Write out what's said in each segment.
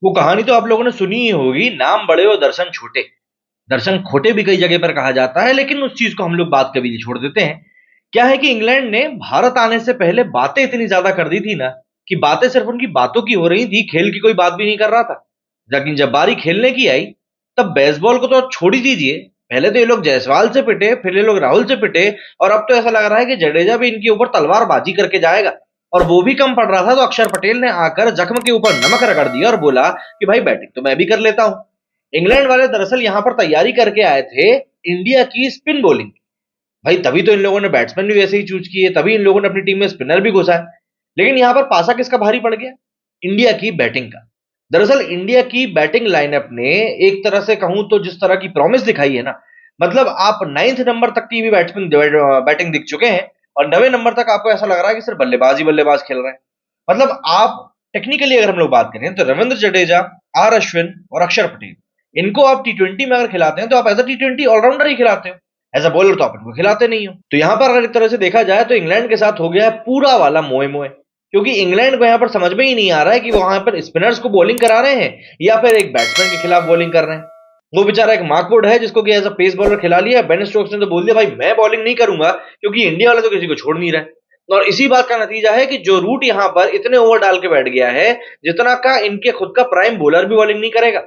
वो कहानी तो आप लोगों ने सुनी ही होगी, नाम बड़े और दर्शन छोटे। दर्शन खोटे भी कई जगह पर कहा जाता है, लेकिन उस चीज को हम लोग बात कभी नहीं छोड़ देते हैं। क्या है कि इंग्लैंड ने भारत आने से पहले बातें इतनी ज्यादा कर दी थी ना, कि बातें सिर्फ उनकी बातों की हो रही थी, खेल की कोई बात भी नहीं कर रहा था। लेकिन जब बारी खेलने की आई, तब बेसबॉल को तो आप छोड़ ही दीजिए। पहले तो ये लोग जायसवाल से पिटे, फिर ये लोग राहुल से पिटे, और अब तो ऐसा लग रहा है कि जडेजा भी इनके ऊपर तलवारबाजी करके जाएगा। और वो भी कम पड़ रहा था तो अक्षर पटेल ने आकर जख्म के ऊपर नमक रगड़ दिया और बोला कि भाई बैटिंग तो मैं भी कर लेता हूं। इंग्लैंड वाले दरअसल यहां पर तैयारी करके आए थे इंडिया की स्पिन बॉलिंग। भाई तभी तो इन लोगों ने बैट्समैन भी वैसे ही चूज किए, तभी इन लोगों ने अपनी टीम में स्पिनर भी घुसा है। लेकिन यहां पर पासा किसका भारी पड़ गया? इंडिया की बैटिंग का। दरअसल इंडिया की बैटिंग लाइनअप ने एक तरह से कहूं तो जिस तरह की प्रॉमिस दिखाई है ना, मतलब आप 9th नंबर तक की भी बैट्समैन बैटिंग दिख चुके हैं, और 9वें नंबर तक आपको ऐसा लग रहा है कि सिर्फ बल्लेबाज ही बल्लेबाज खेल रहे हैं। मतलब आप टेक्निकली अगर हम लोग बात करें तो रविंद्र जडेजा, आर अश्विन और अक्षर पटेल, इनको आप टी20 में अगर खिलाते हैं तो आप एज अ टी20 ऑलराउंडर ही खिलाते हो। एज अ बॉलर तो आप इनको खिलाते नहीं हो। तो यहां पर अगर एक तरह से देखा जाए तो इंग्लैंड के साथ हो गया है पूरा वाला मोए मोए, क्योंकि इंग्लैंड को यहां पर समझ में ही नहीं आ रहा है कि वो वहां पर स्पिनर्स को बॉलिंग करा रहे हैं या फिर एक बैट्समैन के खिलाफ बॉलिंग कर रहे हैं। वो बेचारा एक मार्कवुड है जिसको कि एज अ पेस बॉलर खिला लिया। बेन स्टोक्स ने तो बोल दिया भाई मैं बॉलिंग नहीं करूंगा, क्योंकि इंडिया वाले तो किसी को छोड़ नहीं रहे। और इसी बात का नतीजा है कि जो रूट यहां पर इतने ओवर डाल के बैठ गया है, जितना का इनके खुद का प्राइम बॉलर भी बॉलिंग नहीं करेगा।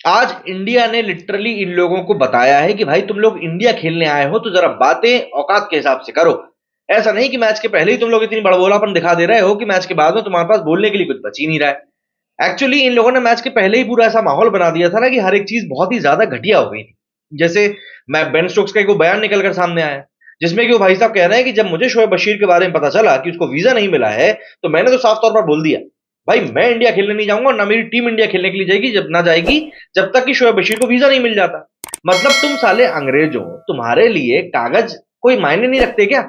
आज इंडिया ने लिटरली इन लोगों को बताया है कि भाई तुम लोग इंडिया खेलने आए हो तो जरा बातें औकात के हिसाब से करो। ऐसा नहीं कि मैच के पहले ही तुम लोग इतनी बड़बोलापन दिखा दे रहे हो कि मैच के बाद में तुम्हारे पास बोलने के लिए कुछ बच ही नहीं रहा है। एक्चुअली इन लोगों ने मैच के पहले ही पूरा ऐसा माहौल बना दिया था ना कि हर एक चीज बहुत ही ज्यादा घटिया हो गई थी। जैसे मैं बेन स्टोक्स का एक वो बयान निकल कर सामने आया, जिसमें कि वो भाई साहब कह रहे हैं कि जब मुझे शोएब बशीर के बारे में पता चला कि उसको वीजा नहीं मिला है, तो मैंने तो साफ तौर पर बोल दिया भाई मैं इंडिया खेलने नहीं जाऊंगा, और ना मेरी टीम इंडिया खेलने के लिए जाएगी, जब ना जाएगी जब तक कि शोएब बशीर को वीजा नहीं मिल जाता। मतलब तुम साले अंग्रेजों, तुम्हारे लिए कागज कोई मायने नहीं रखते क्या?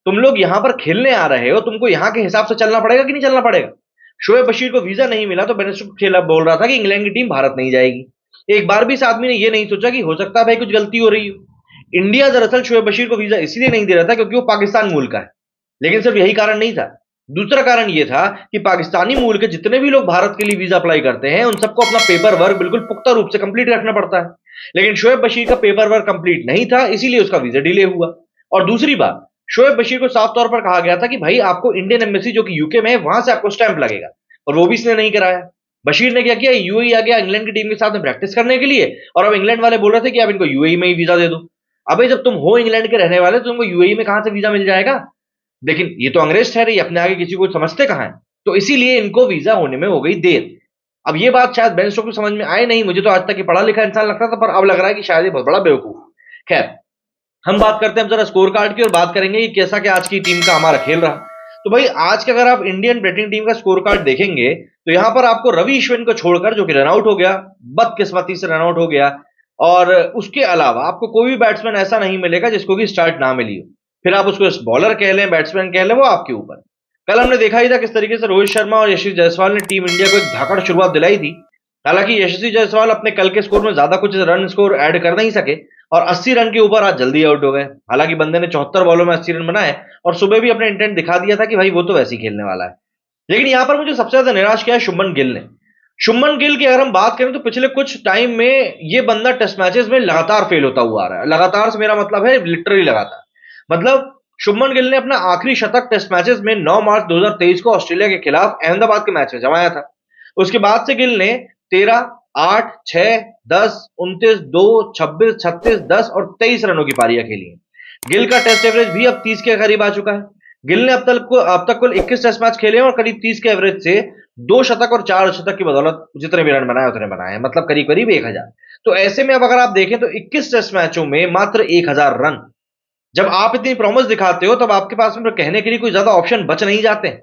तुम लोग यहां पर खेलने आ रहे हो, तुमको यहां के हिसाब से चलना पड़ेगा कि नहीं चलना पड़ेगा? शोएब बशीर को वीजा नहीं मिला तो बेनिस्टो खेला बोल रहा था कि इंग्लैंड की टीम भारत नहीं जाएगी। एक बार भी इस आदमी ने यह नहीं सोचा कि हो सकता है भाई कुछ गलती हो रही हो। इंडिया दरअसल शोएब बशीर को वीजा इसलिए नहीं दे रहा था क्योंकि वो पाकिस्तान मूल का है। लेकिन सिर्फ यही कारण नहीं था। दूसरा कारण यह था कि पाकिस्तानी मूल के जितने भी लोग भारत के लिए वीजा अप्लाई करते हैं, उन सबको अपना पेपर वर्क बिल्कुल पुख्ता रूप से कंप्लीट रखना पड़ता है। लेकिन शोएब बशीर का पेपर वर्क कंप्लीट नहीं था, इसीलिए उसका वीजा डिले हुआ। और दूसरी बात, शोएब बशीर को साफ तौर पर कहा गया था कि भाई आपको इंडियन एम्बेसी जो कि यूके में है वहां से आपको स्टैंप लगेगा, और वो भी इसने नहीं कराया। बशीर ने क्या किया, यूएई आ गया इंग्लैंड की टीम के साथ में प्रैक्टिस करने के लिए, और अब इंग्लैंड वाले बोल रहे थे कि आप इनको यूएई में ही वीजा दे दो। अबे जब तुम हो इंग्लैंड के रहने वाले तो तुमको यूएई में कहां से वीजा मिल जाएगा? लेकिन ये तो अंग्रेज ठहरे, ये अपने आगे किसी को समझते कहां है। तो इसीलिए इनको वीजा होने में हो गई देर। अब ये बात शायद बेन स्टोक्स को समझ में आए नहीं, मुझे तो आज तक ये पढ़ा लिखा इंसान लगता था, पर अब लग रहा है कि शायद ये बहुत बड़ा बेवकूफ। खैर, हम बात करते हैं जरा स्कोर कार्ड की, और बात करेंगे कि कैसा क्या आज की टीम का हमारा खेल रहा। तो भाई आज के अगर आप इंडियन बैटिंग टीम का स्कोर कार्ड देखेंगे तो यहां पर आपको रवि अश्विन को छोड़कर, जो कि रनआउट हो गया, बदकिस्मती से रनआउट हो गया, और उसके अलावा आपको कोई भी बैट्समैन ऐसा नहीं मिलेगा जिसको कि स्टार्ट ना मिली हो। फिर आप उसको बॉलर कह लें, बैट्समैन कह लें, वो आपके ऊपर। कल हमने देखा ही था किस तरीके से रोहित शर्मा और यशस्वी जायसवाल ने टीम इंडिया को एक धाकड़ शुरुआत दिलाई थी। हालांकि यशस्वी जायसवाल अपने कल के स्कोर में ज्यादा कुछ रन स्कोर ऐड कर नहीं सके, और 80 रन के ऊपर आज जल्दी आउट हो गए। हालांकि बंदे ने 74 बॉलों में 80 रन बनाए, और सुबह भी अपने इंटेंट दिखा दिया था कि भाई वो तो वैसे ही खेलने वाला है। लेकिन यहां पर मुझे सबसे ज्यादा निराश किया है शुभमन गिल ने। शुभमन गिल की अगर हम बात करें तो पिछले कुछ टाइम में ये बंदा टेस्ट मैचेस में लगातार फेल होता हुआ आ रहा है। लगातार से मेरा मतलब है लिटरली लगातार। मतलब शुभमन गिल ने अपना आखिरी शतक टेस्ट मैचेस में 9 मार्च 2023 को ऑस्ट्रेलिया के खिलाफ अहमदाबाद के मैच में जमाया था। उसके बाद से गिल ने 13, 8, 6, 10, 29, 2, 26, 36, 10 और 23 रनों की पारियां खेली हैं। गिल का टेस्ट एवरेज भी अब 30 के करीब आ चुका है। गिल ने अब तक कुल 21 टेस्ट मैच खेले हैं, और करीब 30 के एवरेज से 2 शतक और 4 शतक की बदौलत जितने भी रन बनाए उतने बनाए हैं, मतलब करीब करीब 1000। तो ऐसे में अब अगर आप देखें तो 21 टेस्ट मैचों में मात्र 1000 रन। जब आप इतनी प्रॉमिस दिखाते हो तब आपके पास में कहने के लिए कोई ज्यादा ऑप्शन बच नहीं जाते हैं।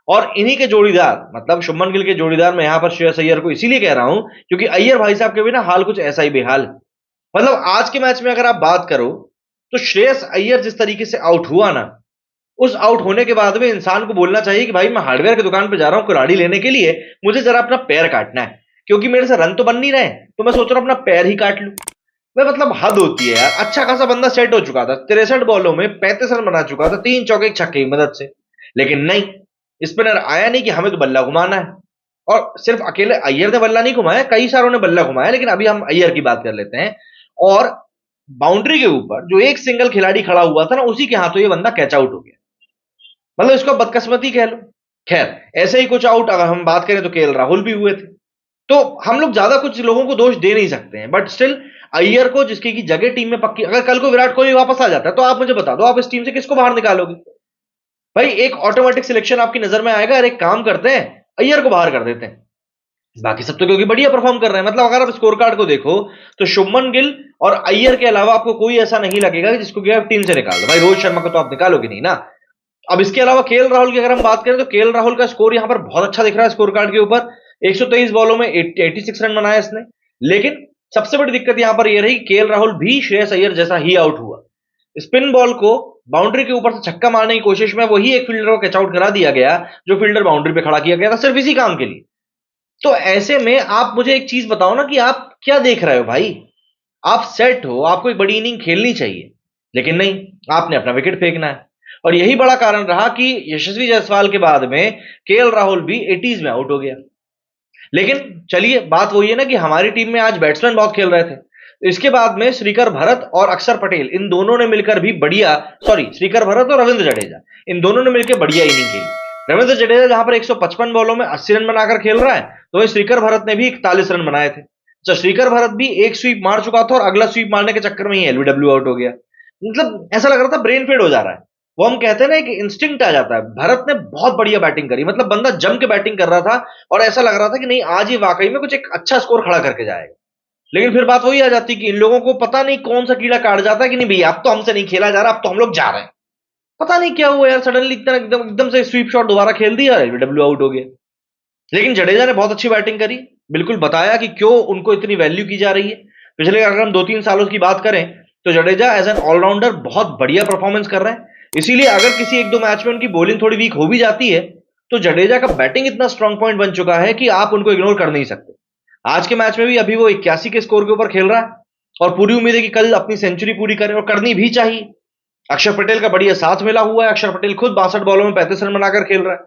और इन्हीं के जोड़ीदार, मतलब शुभमन गिल के जोड़ीदार, मैं यहां पर श्रेयस अय्यर को इसीलिए कह रहा हूं क्योंकि अय्यर भाई साहब के बिना हाल कुछ ऐसा ही बेहाल है। मतलब आज के मैच में अगर आप बात करो तो श्रेयस अय्यर जिस तरीके से आउट हुआ ना, उस आउट होने के बाद में इंसान को बोलना चाहिए कि भाई मैं हार्डवेयर की दुकान पर जा रहा हूं कुल्हाड़ी लेने के लिए, मुझे जरा अपना पैर काटना है, क्योंकि मेरे से रन तो बन नहीं रहे, तो मैं सोच रहा हूं अपना पैर ही काट लूं। मैं मतलब हद होती है यार। अच्छा खासा बंदा सेट हो चुका था, 63 बॉलों में 35 रन बना चुका था, 3 चौके एक छक्के की मदद से। लेकिन नहीं, स्पिनर आया नहीं कि हमें तो बल्ला घुमाना है। और सिर्फ अकेले अय्यर ने बल्ला नहीं घुमाया, कई सारों ने बल्ला घुमाया, लेकिन अभी हम अय्यर की बात कर लेते हैं। और बाउंड्री के ऊपर जो एक सिंगल खिलाड़ी खड़ा हुआ था ना, उसी के हाथों ये बंदा कैच आउट हो गया। मतलब इसको बदकिस्मती कह लो। खैर, ऐसे ही कुछ आउट अगर हम बात करें तो केएल राहुल भी हुए थे। तो हम लोग ज्यादा कुछ लोगों को दोष दे नहीं सकते हैं, बट स्टिल अय्यर को, जिसकी की जगह टीम में पक्की, अगर कल को विराट कोहली वापस आ जाता है तो आप मुझे बता दो, आप इस टीम से किसको बाहर निकालोगे? भाई एक ऑटोमेटिक सिलेक्शन आपकी नजर में आएगा, अरे एक काम करते हैं, अय्यर को बाहर कर देते हैं। बाकी सब तो क्योंकि बढ़िया परफॉर्म कर रहे हैं। मतलब अगर आप स्कोर कार्ड को देखो तो शुभमन गिल और अय्यर के अलावा आपको कोई ऐसा नहीं लगेगा कि जिसको कि आप टीम से निकाल दो। भाई रोहित शर्मा को तो आप निकालोगे नहीं ना। अब इसके अलावा केएल राहुल की अगर हम बात करें तो केएल राहुल का स्कोर यहां पर बहुत अच्छा दिख रहा है स्कोर कार्ड के ऊपर। 123 बॉलों में 86 रन बनाए इसने। लेकिन सबसे बड़ी दिक्कत यहां पर यह रही, केएल राहुल भी श्रेयस अय्यर जैसा ही आउट हुआ। स्पिन बॉल को बाउंड्री के ऊपर से छक्का मारने की कोशिश में वही एक फील्डर को कैच आउट करा दिया गया जो फील्डर बाउंड्री पे खड़ा किया गया था सिर्फ इसी काम के लिए। तो ऐसे में आप मुझे एक चीज बताओ ना कि आप क्या देख रहे हो भाई? आप सेट हो, आपको एक बड़ी इनिंग खेलनी चाहिए, लेकिन नहीं, आपने अपना विकेट फेंकना है। और यही बड़ा कारण रहा कि यशस्वी जायसवाल के बाद में केएल राहुल भी 80s में आउट हो गया। लेकिन चलिए, बात वही है ना कि हमारी टीम में आज बैट्समैन बहुत खेल रहे थे। इसके बाद में श्रीकर भरत और अक्षर पटेल, इन दोनों ने मिलकर भी बढ़िया, सॉरी, श्रीकर भरत और रविंद्र जडेजा, इन दोनों ने मिलकर बढ़िया इनिंग खेली। रविंद्र जडेजा जहां पर 155 बॉलों में 80 रन बनाकर खेल रहा है, तो वही श्रीकर भरत ने भी 41 रन बनाए थे। तो श्रीकर भरत भी एक स्वीप मार चुका था और अगला स्वीप मारने के चक्कर में ही एलबीडब्ल्यू आउट हो गया। मतलब ऐसा लग रहा था ब्रेन फेड हो जा रहा है। वो हम कहते हैं ना, एक इंस्टिंक्ट आ जाता है। भरत ने बहुत बढ़िया बैटिंग करी, मतलब बंदा जम के बैटिंग कर रहा था और ऐसा लग रहा था कि नहीं, आज ये वाकई में कुछ एक अच्छा स्कोर खड़ा करके जाएगा। लेकिन फिर बात वही आ जाती कि इन लोगों को पता नहीं कौन सा कीड़ा काट जाता है कि नहीं भैया, अब तो हमसे नहीं खेला जा रहा, अब तो हम लोग जा रहे हैं। पता नहीं क्या हुआ यार, सडनली इतना एकदम एकदम से स्वीप शॉट दोबारा खेल दिया, एलबीडब्ल्यू आउट हो गया। लेकिन जडेजा ने बहुत अच्छी बैटिंग करी, बिल्कुल बताया कि क्यों उनको इतनी वैल्यू की जा रही है। पिछले अगर हम 2-3 सालों की बात करें तो जडेजा एज एन ऑलराउंडर बहुत बढ़िया परफॉर्मेंस कर रहे हैं। इसीलिए अगर किसी 1-2 मैच में उनकी बॉलिंग थोड़ी वीक हो भी जाती है तो जडेजा का बैटिंग इतना स्ट्रांग पॉइंट बन चुका है कि आप उनको इग्नोर कर नहीं सकते। आज के मैच में भी अभी वो 81 के स्कोर के ऊपर खेल रहा है और पूरी उम्मीद है कि कल अपनी सेंचुरी पूरी करे, और करनी भी चाहिए। अक्षर पटेल का बढ़िया साथ मिला हुआ है। अक्षर पटेल खुद 62 बॉलों में 35 रन बनाकर खेल रहा है।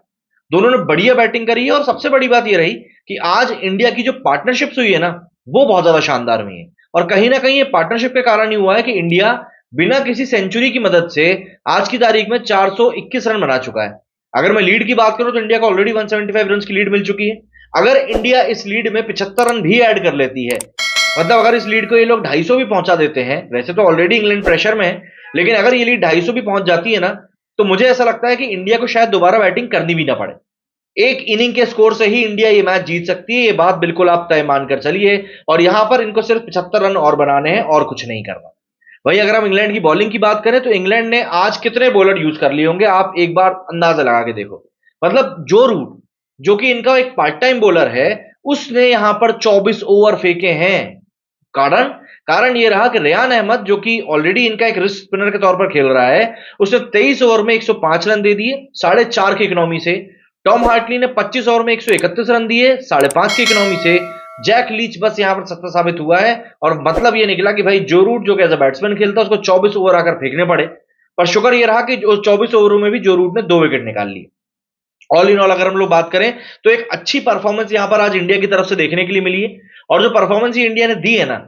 दोनों ने बढ़िया बैटिंग करी है और सबसे बड़ी बात यह रही कि आज इंडिया की जो पार्टनरशिप्स हुई है ना, वो बहुत ज्यादा शानदार हुई है। और कहीं ना कहीं ये पार्टनरशिप के कारण ही हुआ है कि इंडिया बिना किसी सेंचुरी की मदद से आज की तारीख में 421 रन बना चुका है। अगर मैं लीड की बात करूं तो इंडिया को ऑलरेडी 175 रन की लीड मिल चुकी है। अगर इंडिया इस लीड में 75 रन भी ऐड कर लेती है, मतलब अगर इस लीड को ये लोग 250 भी पहुंचा देते हैं, वैसे तो ऑलरेडी इंग्लैंड प्रेशर में है, लेकिन अगर ये लीड 250 भी पहुंच जाती है ना, तो मुझे ऐसा लगता है कि इंडिया को शायद दोबारा बैटिंग करनी भी ना पड़े। एक इनिंग के स्कोर से ही इंडिया ये मैच जीत सकती है, ये बात बिल्कुल आप तय मानकर चलिए। और यहां पर इनको सिर्फ 75 रन और बनाने हैं और कुछ नहीं करना। वही अगर हम इंग्लैंड की बॉलिंग की बात करें तो इंग्लैंड ने आज कितने बॉलर यूज कर लिए होंगे, आप एक बार अंदाजा लगा के देखो। मतलब जो रूट, जो कि इनका एक पार्ट टाइम बॉलर है, उसने यहां पर 24 ओवर फेंके हैं। कारण कारण यह रहा कि रेयान अहमद, जो कि ऑलरेडी इनका एक रिस्क स्पिनर के तौर पर खेल रहा है, उसने 23 ओवर में 105 रन दे दिए 4.5 की इकोनॉमी से। टॉम हार्टली ने 25 ओवर में 131 रन दिए 5.5 की इकोनॉमी से। जैक लीच बस यहां पर सत्ता साबित हुआ है, और मतलब यह निकला कि भाई जो रूट, जो कि एज अ बैट्समैन खेलता है, उसको 24 ओवर आकर फेंकने पड़े। पर शुक्र यह रहा कि 24 ओवरों में भी जो रूट ने 2 विकेट निकाल लिए। ऑल इन ऑल अगर हम लोग बात करें तो एक अच्छी परफॉर्मेंस यहां पर आज इंडिया की तरफ से देखने के लिए मिली है। और जो परफॉर्मेंस ये इंडिया ने दी है ना,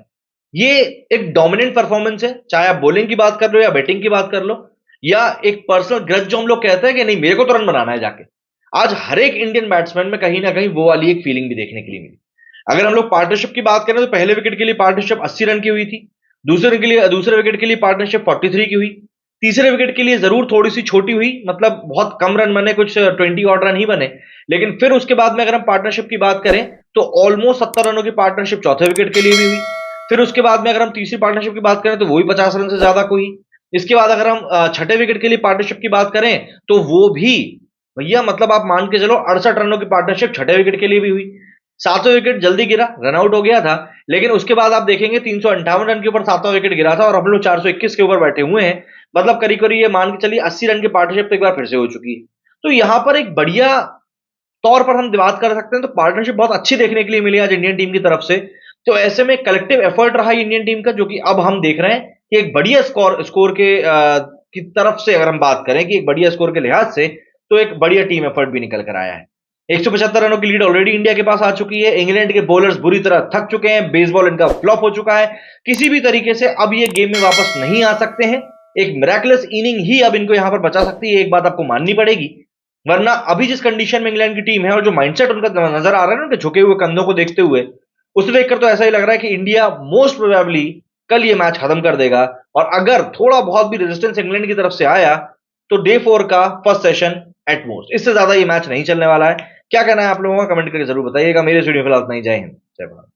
ये एक डोमिनेंट परफॉर्मेंस है, चाहे आप बॉलिंग की बात कर लो या बैटिंग की बात कर लो, या एक पर्सनल ग्रज जो हम लोग कहते हैं कि नहीं मेरे को तो रन बनाना है जाके। आज हर एक इंडियन बैट्समैन में कहीं ना कहीं वो वाली एक फीलिंग भी देखने के लिए मिली। अगर हम लोग पार्टनरशिप की बात करें तो पहले विकेट के लिए पार्टनरशिप 80 रन की हुई थी। दूसरे विकेट के लिए पार्टनरशिप 43 की हुई। तीसरे विकेट के लिए जरूर थोड़ी सी छोटी हुई, मतलब बहुत कम रन बने, कुछ 20 ऑड रन ही बने। लेकिन फिर उसके बाद में अगर हम पार्टनरशिप की बात करें तो ऑलमोस्ट 70 रनों की पार्टनरशिप चौथे विकेट के लिए भी हुई। फिर उसके बाद में अगर हम तीसरी पार्टनरशिप की बात करें तो वो भी 50 रन से ज्यादा को हुई। इसके बाद अगर हम छठे विकेट के लिए पार्टनरशिप की बात करें तो वो भी भैया, मतलब आप मान के चलो 68 रनों की पार्टनरशिप छठे विकेट के लिए भी हुई। सातवें विकेट जल्दी गिरा, रन आउट हो गया था, लेकिन उसके बाद आप देखेंगे 358 रन के ऊपर सातवां विकेट गिरा था और हम लोग 421 के ऊपर बैठे हुए हैं। मतलब करीब करीब ये मान के चलिए 80 रन की पार्टनरशिप तो एक बार फिर से हो चुकी है। तो यहां पर एक बढ़िया तौर पर हम बात कर सकते हैं, तो पार्टनरशिप बहुत अच्छी देखने के लिए मिली आज इंडियन टीम की तरफ से। तो ऐसे में कलेक्टिव एफर्ट रहा इंडियन टीम का, जो कि अब हम देख रहे हैं कि एक बढ़िया स्कोर के की तरफ से अगर हम बात करें कि एक बढ़िया स्कोर के लिहाज से, तो एक बढ़िया टीम एफर्ट भी निकल कर आया है। 175 रनों की लीड ऑलरेडी इंडिया के पास आ चुकी है। इंग्लैंड के बॉलर्स बुरी तरह थक चुके हैं, बेसबॉल इनका फ्लॉप हो चुका है। किसी भी तरीके से अब ये गेम में वापस नहीं आ सकते हैं। एक मिरेकलस इनिंग ही अब इनको यहां पर बचा सकती है, एक बात आपको माननी पड़ेगी। वरना अभी जिस कंडीशन में इंग्लैंड की टीम है और जो माइंडसेट उनका नजर आ रहा है ना, उनके झुके हुए कंधों को देखते हुए, उसे देखकर तो ऐसा ही लग रहा है कि इंडिया मोस्ट प्रोबेबली कल ये मैच खत्म कर देगा। और अगर थोड़ा बहुत भी रेजिस्टेंस इंग्लैंड की तरफ से आया तो डे 4 का फर्स्ट सेशन एट मोस्ट, इससे ज्यादा ये मैच नहीं चलने वाला है। क्या कहना है आप लोगों का, कमेंट करके जरूर बताइएगा। मेरे स्टूडियो फिलहाल इतना ही। जय हिंद, जय भारत।